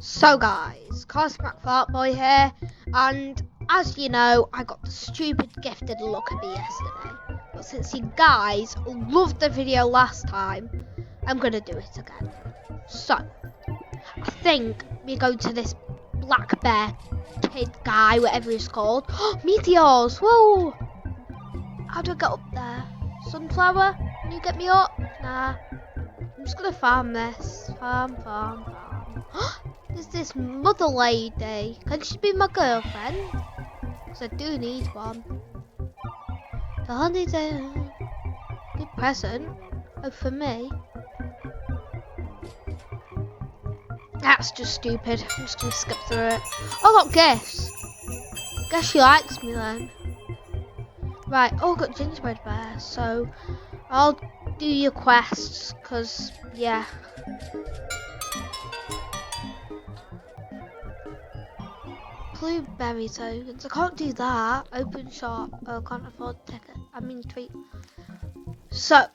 So guys, CartyMcFartBoy here, and as you know, I got the stupid gifted look at me yesterday. But since you guys loved the video last time, I'm gonna do it again. So, I think we go to this black bear kid guy, whatever he's called. Meteors! Whoa! How do I get up there? Sunflower? Can you get me up? Nah. I'm just gonna farm this. Farm. There's this mother lady. Can she be my girlfriend? Because I do need one. The honey's a good present. Oh, for me. That's just stupid. I'm just gonna skip through it. Oh, I got gifts. Guess she likes me then. Right, oh, I got gingerbread bear. So, I'll do your quests. Because, yeah. Blueberry tokens. I can't do that. Open shop. Oh, I can't afford ticket. I mean treat. So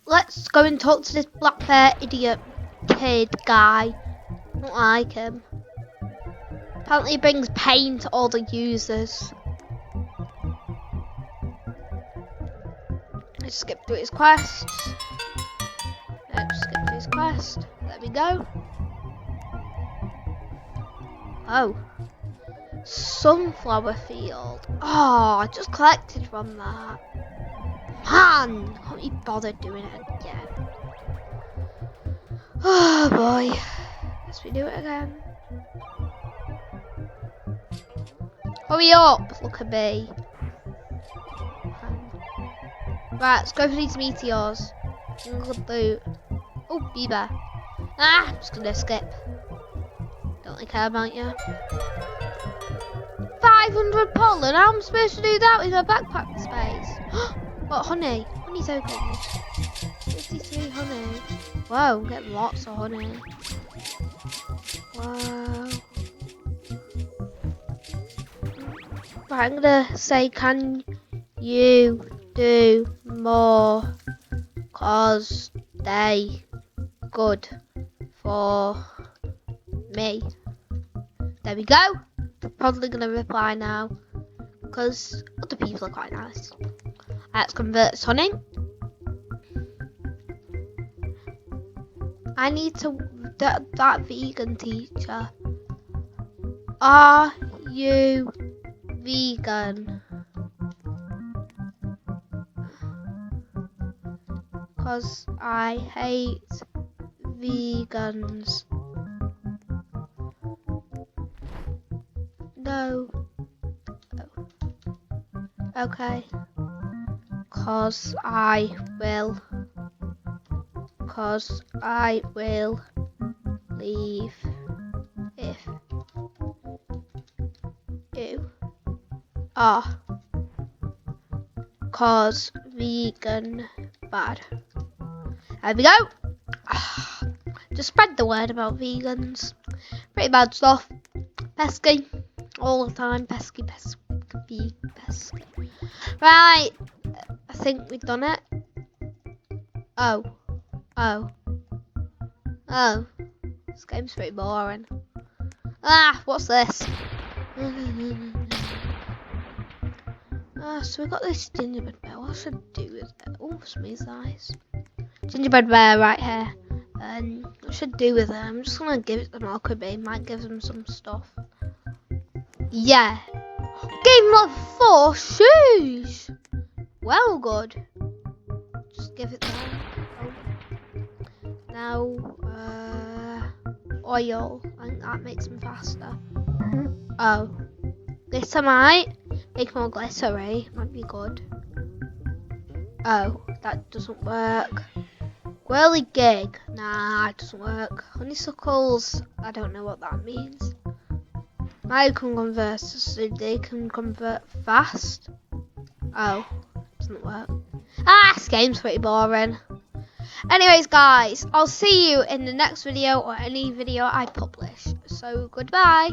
let's go and talk to this black bear idiot kid guy. Don't like him. Apparently he brings pain to all the users. Let's skip through his quests. Let's skip through his quest. There we go. Oh. Sunflower field. Oh, I just collected from that. Man, can't be bothered doing it again. Oh boy. Guess we do it again. Hurry up, look at me. Right, let's go for these meteors. Good loot. Oh, beaver. I'm just gonna skip. Don't really care about you. 500 pollen. How am I supposed to do that with my backpack space? What, honey? Honey tokens. 53 honey. Whoa, I'm getting lots of honey. Wow. Right, I'm gonna say, can you do more? Cause they good for me. There we go. I'm probably going to reply now because other people are quite nice. Let's convert this honey. I need to that vegan teacher. Are you vegan? Because I hate vegans. No. Oh. Okay. Cause I will leave if you are. Cause vegan bad. There we go. Just spread the word about vegans. Pretty bad stuff. Pesky. All the time, pesky. Right, I think we've done it. Oh, this game's pretty boring. What's this? So we got this gingerbread bear. What should I do with it? Oh, smooth eyes. Gingerbread bear right here. What should I do with it? I'm just gonna give it to Malcolby. Might give them some stuff. Yeah. Game level 4 shoes. Well, good. Just give it there. Oh. Now, oil. I think that makes them faster. Oh. Glitter might make more glittery. Might be good. Oh, that doesn't work. Whirly gig. Nah, it doesn't work. Honeysuckles. I don't know what that means. I can convert so they can convert fast. Oh, doesn't work. This game's pretty boring. Anyways, guys, I'll see you in the next video or any video I publish. So, goodbye.